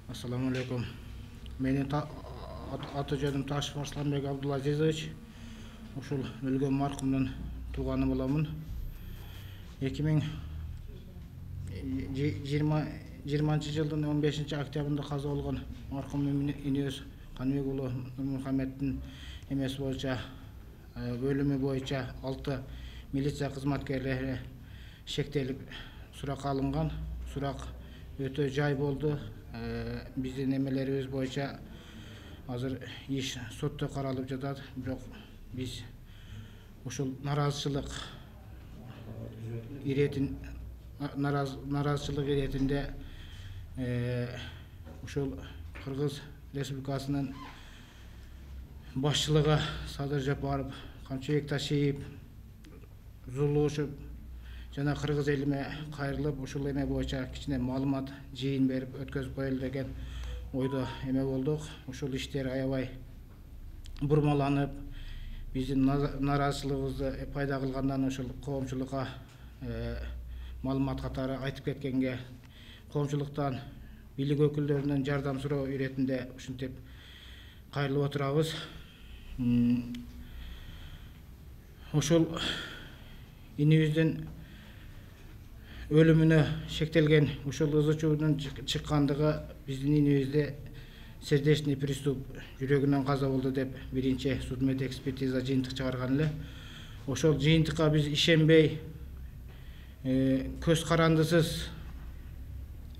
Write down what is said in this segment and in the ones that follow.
Assalamu alaikum. Менин аты жөнүм Ташев Арсланбек Абдулазизович. Ушул өлгөн маркумдун тууганы боламын. 2020 жылдын 15 октябрында каза болгон маркумдун инебиз Каныбек уулу Нурмухаммеддин эмеси боюнча өлүмү боюнча 6 милиция кызматкерлери шектелип суракка алынган. Сурак өтө жай болду. Биздин эмелерибиз боюнча азыр иш сотто каралып жатат. Бирок биз ушул наразычылык иретинде ушул Кыргыз Республикасынын башчылыгы Садыр Жапаров, Камчыбек Ташиев Зулушев жана кыргыз элиме кайрылып ушул эме боюнча кичине маалымат жыйын берип өткөзүп коелу деген ойдо эме болдук. Ушул иштер аябай бурмаланып, биздин наразычылыгыбызды пайда кылгандан ушул коомчулукка маалымат катары айтып кеткенге коомчулуктан бийлик өкүлдөрүнөн жардам суроо иретинде ушинтип кайрылып отурабыз. Ушул инибиздин өлүмүнө шектелген ушул ызы-чуудун чыккандыгы биздин инибизде сердечный приступ, жүрөгүнөн каза болду деп биринчи судмед экспертиза жыйынтык чыгарган эле. Ошол жыйынтыкка биз ишенбей, көз карандысыз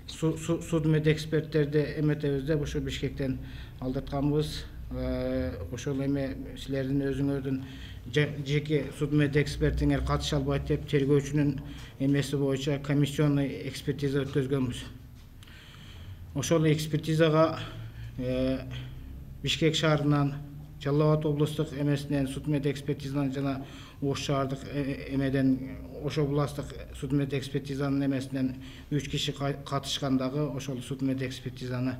судмед эксперттерди эметебиз деп ушул Бишкектен алдыртканбыз. Ошол эме силердин өзүңөрдүн жеке судмед экспертиңер катыша албайт деп тергөөчүнүн эмеси боюнча комиссионный экспертиза өткөзгөнбүз. Ошол экспертизага Бишкек шаарынан, Жалал Абад облустук эмесинен судмед экспертизанын жана Ош шаардык эмеден Ош областтык судмед экспертизанын эмесинен 3 киши катышкандагы ошол судмед экспертизаны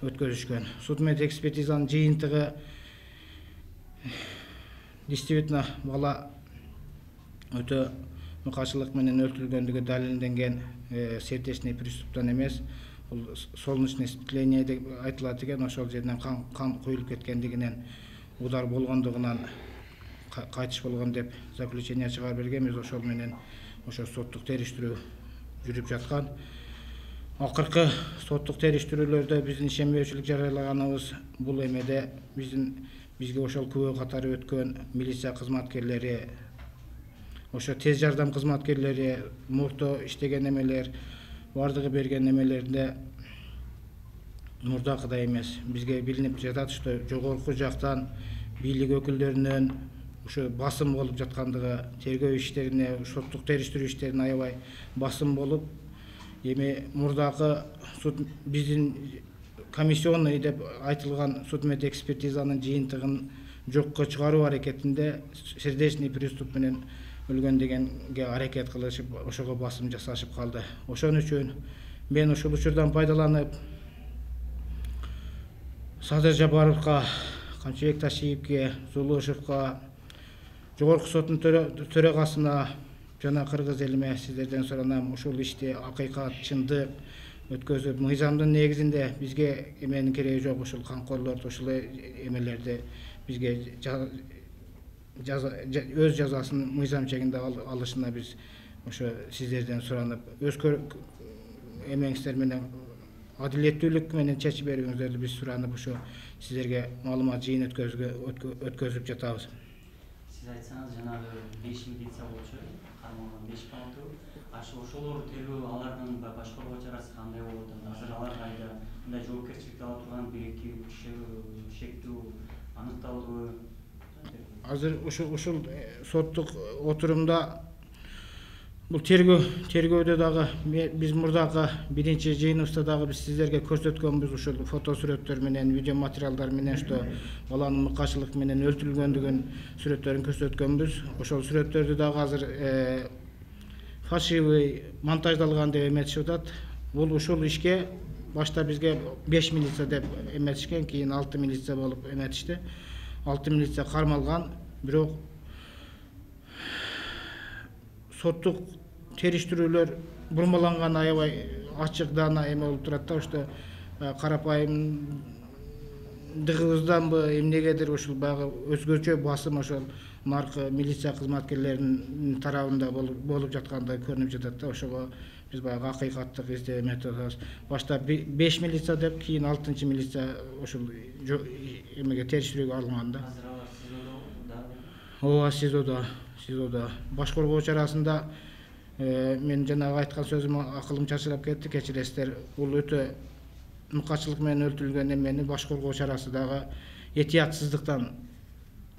өткөзүшкөн. Судмед экспертизанын жыйынтыгы действительно бала өтө мыкаачылык менен өлтүрүлгөндүгү далилденген, сердечный приступтан эмес, бул солнечное сцепление деп айтылат экен. Ошол жерден кан куюлуп кеткендигинен, удар болгондугунан кайтыш болгон деп заключение чыгарып бергенбиз. Ошол менен ошо соттук териштирүү жүрүп жаткан. Акыркы соттук териштирүүлөрдө биздин ишенбөөчүлүк жарыялаганыбыз бул эмеде бизге ошол күбө катары өткөн милиция кызматкерлери, ошо тез жардам кызматкерлери, мурда иштеген эмелер, бардыгы берген эмелеринде мурдакыдай эмес. Бизге билинип жатат, что жогорку жактан бийлик өкүлдөрүнөн ушу басым болуп жаткандыгы, тергөө иштерине, соттук териштирүү иштерине аябай басым болуп, эми мурдакы биздин комиссионный деп айтылган судмед экспертизанын жыйынтыгын жокко чыгаруу аракетинде сердечный приступ менен өлгөн дегенге аракет кылышып, ошого басым жасашып калды. Ошон үчүн мен ушул учурдан пайдаланып Садыр Жапаровго, Камчыбек Ташиевге, Зулушевго, жогорку соттун төрагасына жана кыргыз элиме сиздерден суранам, ушул ишти акыйкат, чындык өткөзүп, мыйзамдын негизинде бизге эменин кереги жок. Ушул камкорлорду, ушул эмелерди бизге өз жазасын мыйзам чегинде алышына биз ошо сиздерден суранып, өз эмеңиздер менен адилеттүүлүк менен чечип берүүңүздөрдү биз суранып, ошо сиздерге маалымат жыйын өткөзүп жатабыз. Сиз айтсаңыз, жанагы 5 милиция болчу, кармалган 5 кантуу. Ошолор тергөө алардын башкаруу чарасы кандай болуп атат? Азыр алар кайда? Мындай жоопкерчиликти ала турган 1-2 киши шектүү аныкталдыбы? Азыр ушул соттук отурумда бул тергөөдө дагы биз мурдакы биринчи жыйыныбызда дагы биз сиздерге көрсөткөнбүз, ушул фото сүрөттөр менен, видео материалдар менен, что баланын мыкаачылык менен өлтүрүлгөндүгүн сүрөттөрүн көрсөткөнбүз. Ошол сүрөттөрдү дагы азыр фальшивый, монтаждалган деп эметишип атат. Бул ушул ишке башта бизге 5 милиция деп эметишкен, кийин 6 милиция болуп эметишти. 6 милиция кармалган, бирок соттук териштирүүлөр бурмаланган аябай ачык даана эме болуп турат да, что карапайымдыгыбызданбы эмнегедир ушул баягы өзгөчө басым ошол наркы милиция кызматкерлеринин тарабында болуп жаткандай көрүнүп жатат да. Ошого биз баягы акыйкаттык издөө атабыз. Башта 5 милиция деп, кийин 6 милиция ошол эмеге териштирүүгө алынган да. Азыр алар СИЗОдо да. Ооба, СИЗОдо. Баш коргоо чарасында мен жанагы айткан сөзүм акылым чачырап кетти, кечиресиздер. Бул өтө мукачылык менен өлтүрүлгөн эмени баш коргоо чарасы дагы этиятсыздыктан,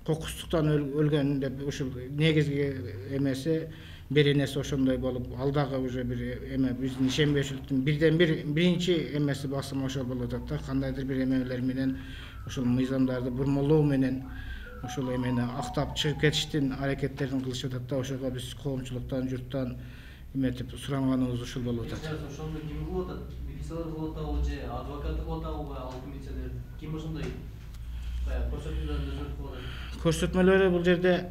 кокустуктан өлгөн деп ушул негизги эмеси беренеси ошондой болуп, ал дагы уже бир эме биздин ишенбөөчүлүктүн биринчи эмеси басым ошол болуп атат да. Кандайдыр бир эмелер менен ушул мыйзамдарды бурмалоо менен ушул эмени актап чыгып кетиштин аракеттерин кылышып атат да. Ошого биз коомчулуктан, журттан эметип сураганыбыз ушул болуп атат. Ошону ким кылып атат? Милициялар кылып атабы же адвокаты кылып атабы? Ал милициялар ким ошондой көрсөтмөлөрүндө кылып атат? Көрсөтмөлөрү бул жерде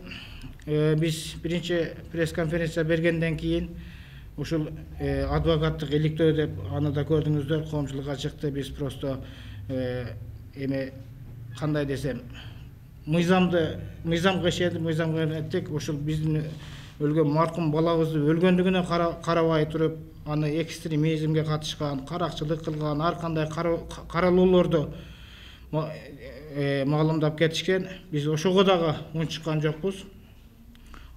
биз биринчи пресс-конференция бергенден кийин ушул адвокаттык иликтөө деп аны да көрдүңүздөр, коомчулукка чыкты. Биз просто эме кандай десем, мыйзамга ишендик, мыйзамга эттик. Ушул биздин өлгөн маркум балабызды өлгөндүгүнө карабай туруп, аны экстремизмге катышкан, каракчылык кылган, ар кандай каралоолорду маалымдап кетишкен. Биз ошого дагы унчуккан жокпуз.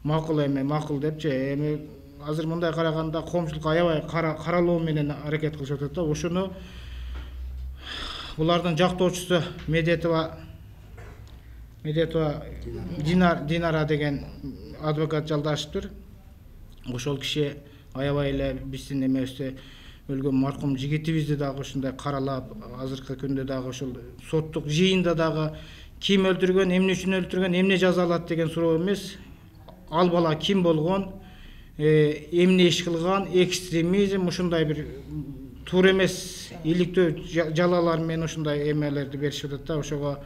Макул депчи, эми азыр мындай караганда коомчулук аябай каралоо менен аракет кылышып атат да. Ошону булардын жактоочусу Медетова Динара деген адвокат жалдашыптыр. Ошол киши аябай эле биздин эмебизди, өлгөн маркум жигитибизди дагы ушундай каралап, азыркы күндө дагы ушул соттук жыйында дагы ким өлтүргөн, эмне үчүн өлтүргөн, эмне жазалат деген суроо эмес. Ал бала ким болгон, эмне иш кылган, экстремизм, ушундай бир туура эмес иликтөө жалалар менен ушундай эмелерди беришип атат да. Ошого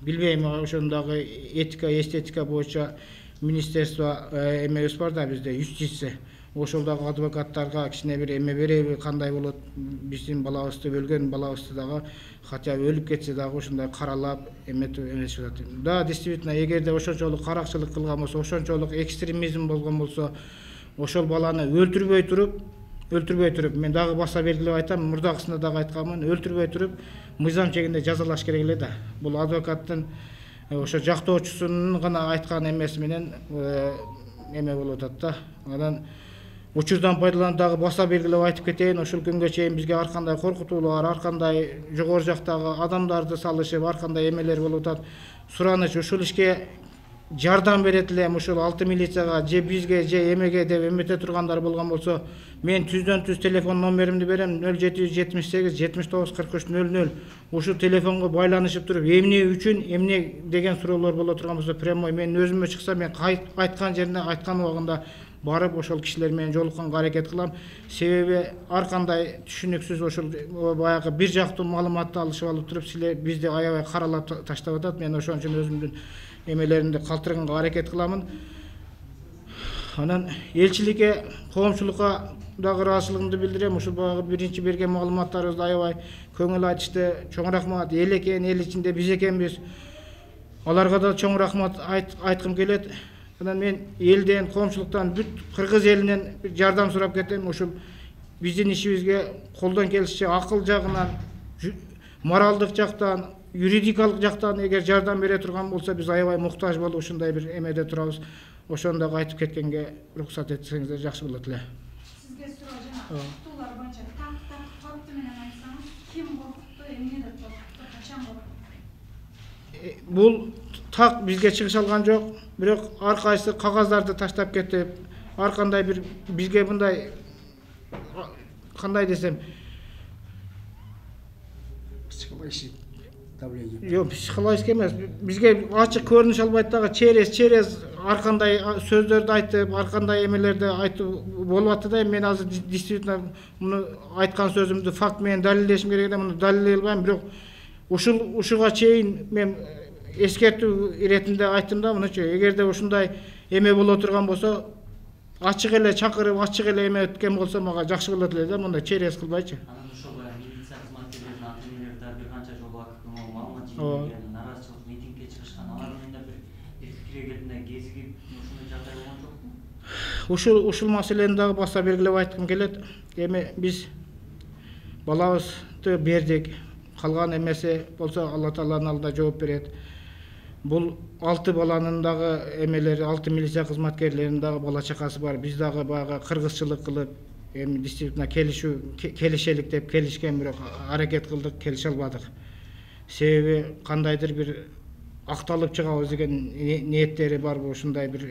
билбейм, ошондагы этика, эстетика боюнча министерство эмебиз бар да бизде, юстиция. Ошолдогу адвокаттарга кичине бир эме береби, кандай болот, биздин балабызды, өлгөн балабызды дагы хотя өлүп кетсе дагы ушундай каралап эмесип атат. Да, действительно, эгерде ошончолук каракчылык кылган болсо, ошончолук экстремизм болгон болсо, ошол баланы өлтүрбөй туруп, мен дагы баса белгилеп айтам, мурдагысында дагы айтканмын, өлтүрбөй туруп мыйзам чегинде жазалаш керек эле да. Бул адвокаттын ошо жактоочусунун гана айткан эмеси менен эме болуп атат да. Анан учурдан пайдаланып дагы баса белгилеп айтып кетейин, ушул күнгө чейин бизге ар кандай коркутуулар, ар кандай жогору жактагы адамдарды салышып, ар кандай эмелер болуп атат. Сураныч ушул ишке жардам берет элем, ушул 6 милицияга же бизге же эмеге деп эмете тургандар болгон болсо, мен түздөн-түз телефон номеримди берем: 0778 79 43 00. Ушул телефонго байланышып туруп, эмне үчүн, эмне деген суроолор боло турган болсо, прямой мен өзүмө чыкса, мен айткан жерине, айткан убагында барып ошол кишилер менен жолукканга аракет кылам. Себеби ар кандай түшүнүксүз ошол баягы бир жактуу маалыматты алышып алып туруп, силер бизди аябай каралап таштап атат. Мен ошон үчүн өзүмдүн эмелеримди калтырганга аракет кыламын. Анан элчиликке, коомчулукка дагы ыраазычылыгымды билдирем. Ушул баягы биринчи берген маалыматтарыбызды аябай көңүл айтышты. Чоң рахмат. Эл экен, эл ичинде биз экенбиз. Аларга да чоң рахмат айткым келет. Анан мен элден, коомчулуктан, бүт кыргыз элинен жардам сурап кетем. Ушул биздин ишибизге колдон келишинче акыл жагынан, моралдык жактан, юридикалык жактан эгер жардам бере турган болсо, биз аябай муктаж болуп ушундай бир эмеде турабыз. Ошону дагы айтып кеткенге уруксат этсеңиздер жакшы болот эле. Сизге суроо жана коркутуулар боюнча факты менен айтсаңыз, ким коркутту, эмне деп коркутту, качан коркутту? Бул так бизге чыгыш алган жок, бирок ар кайсы кагаздарды таштап кетип, ар кандай бир бизге мындай кандай десем, психологический давление. Жок, психологический эмес, бизге ачык көрүнүш албайт дагы, через ар кандай сөздөрдү айтып, ар кандай эмелерди айтып болуп атты да. Мен азыр действительно муну айткан сөзүмдү факт менен далилдешим керек эле, муну далилдей албайм, бирок ушуга чейин мен эскертүү иретинде айттым да, мынучу, эгерде ушундай эме боло турган болсо, ачык эле чакырып, ачык эле эме өткөн болсо, мага жакшы болот эле да, мындай через кылбайчы. Анан ошо милиция кызматкерлеринин ата-энелери да бир канча жолу маалымат жинеген, нааразычылык митингге чыгышкан. Алар менен да бир пикирге келгенде кезигип ушундай жагдай болгон жокпу? Ушул маселени дагы баса белгилеп айткым келет. Эми биз балабызды бердик. Калган эмеси болсо Алла Тааланын алдында жооп берет. Бул 6 баланын дагы эмелери, 6 милиция кызматкерлеринин дагы бала чакасы бар. Биз дагы баягы кыргызчылык кылып, эми действительно келишелик деп келишкен, бирок аракет кылдык, келише албадык. Себеби кандайдыр бир акталып чыгабыз деген ниеттери барбы, ушундай бир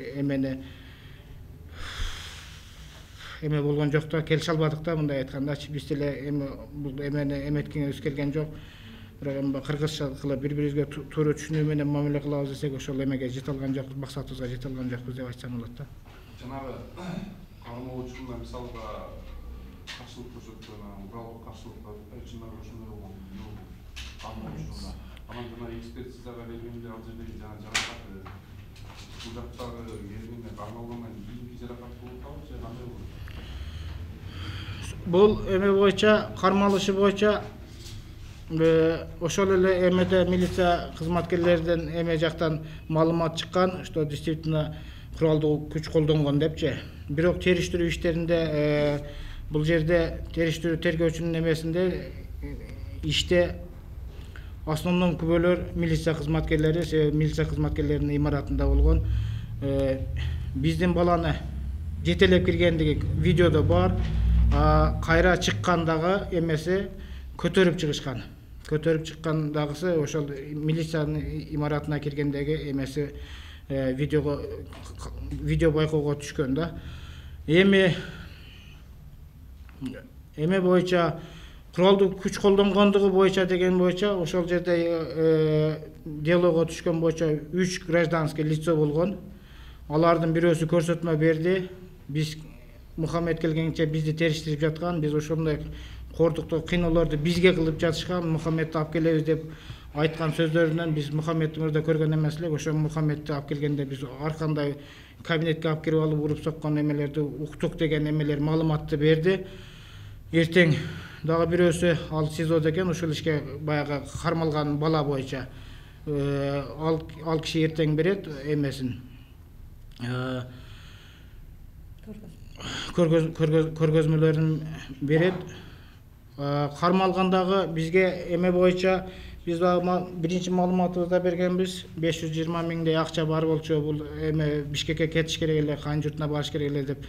эме болгон жок да, келише албадык да, мындай айткандачы. Биз деле эми бул эмени эметкенибиз келген жок. Бирок эми кыргызча кылып бири-бирибизге туура түшүнүү менен мамиле кылабыз десек, ошол эмеге жете алган жокпуз, максатыбызга жете алган жокпуз деп айтсам болот да. Жанагы кармоочунда мисалга каршылык көрсөткөн, уралга каршылыкка чындап ошондой болгон кармоочунда. Анан жана экспертизага бергенде ал жердеги жаракаты бул жактагы жерине кармалгандан кийинки жаракат болуп калбы же кандай болот? Бул эме боюнча, кармалышы боюнча ошол эле эмеде милиция кызматкерлеринин эме жактан маалымат чыккан, что действительно куралдуу күч колдонгон депчи. Бирок териштирүү иштеринде бул жерде териштирүү тергөөчүнүн эмесинде иште основном күбөлөр милиция кызматкерлери, себеби милиция кызматкерлеринин имаратында болгон. Биздин баланы жетелеп киргендиги видеодо бар. Кайра чыккандагы эмеси көтөрүп чыгышкан. Көтөрүп чыккандагысы ошол милициянын имаратына киргендеги эмеси видео байкоого түшкөн да. Эме боюнча куралдуу күч колдонгондугу боюнча деген боюнча ошол жерде делого түшкөн боюнча 3 гражданский лицо болгон. Алардын бирөөсү көрсөтмө берди. Биз Мухаммед келгенче бизди териштирип жаткан, биз ошондой кордуктуу кыйноолорду бизге кылып жатышкан, Мухаммедти алып келебиз деп айткан сөздөрүнөн биз Мухаммедти мурда көргөн эмес элек. Ошо Мухаммедти алып келгенде биз ар кандай кабинетке алып кирип алып уруп соккон эмелерди уктук деген эмелер маалыматты берди. Эртең дагы бирөөсү ал СИЗОдо экен, ушул ишке баягы кармалган бала боюнча ал киши эртең берет эмесин. Көргөзмөлөрүн берет. Кармалгандагы бизге эме боюнча биз биринчи маалыматыбызда бергенбиз, 520 миңдей акча бар болчу, бул эме Бишкекке кетиш керек эле, кайын журтуна барыш керек эле деп.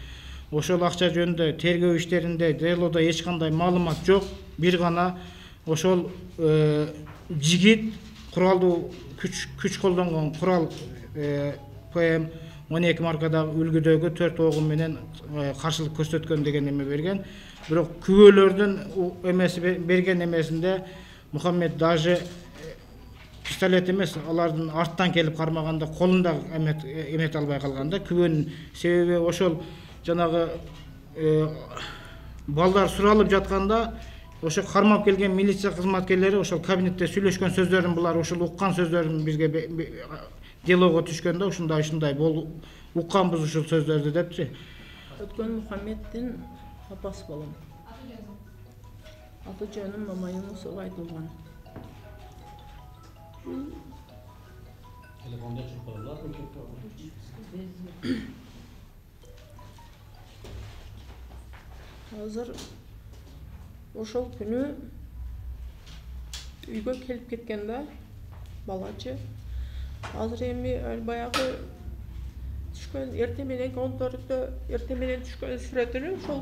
Ошол акча жөнүндө тергөө иштеринде, делодо эч кандай маалымат жок. Бир гана ошол жигит куралдуу күч колдонгон курал ПМ 12 маркадагы үлгүдөгү 4 огун менен каршылык көрсөткөн деген эме берген. Бирок күбөлөрдүн эмеси берген эмесинде Мухаммед даже пистолет эмес, алардын арттан келип кармаганда колунда эмете албай калганда. Күбөнүн себеби ошол жанагы балдар суралып жатканда ошо кармап келген милиция кызматкерлери ошол кабинетте сүйлөшкөн сөздөрүн, булар ошол уккан сөздөрүн бизге делого түшкөндө ушундай укканбыз ушул сөздөрдү депчи. Өткөн Мухаммеддин апасы болом. Аты жөнүм Мамай Мусов айтылган. Телефонда чуркалар. Азыр ошол күнү үйгө келип кеткен да балачы. Азыр эми баягы түшкөн эртең менен 14-тө эртең менен түшкөн сүрөтүнү ошол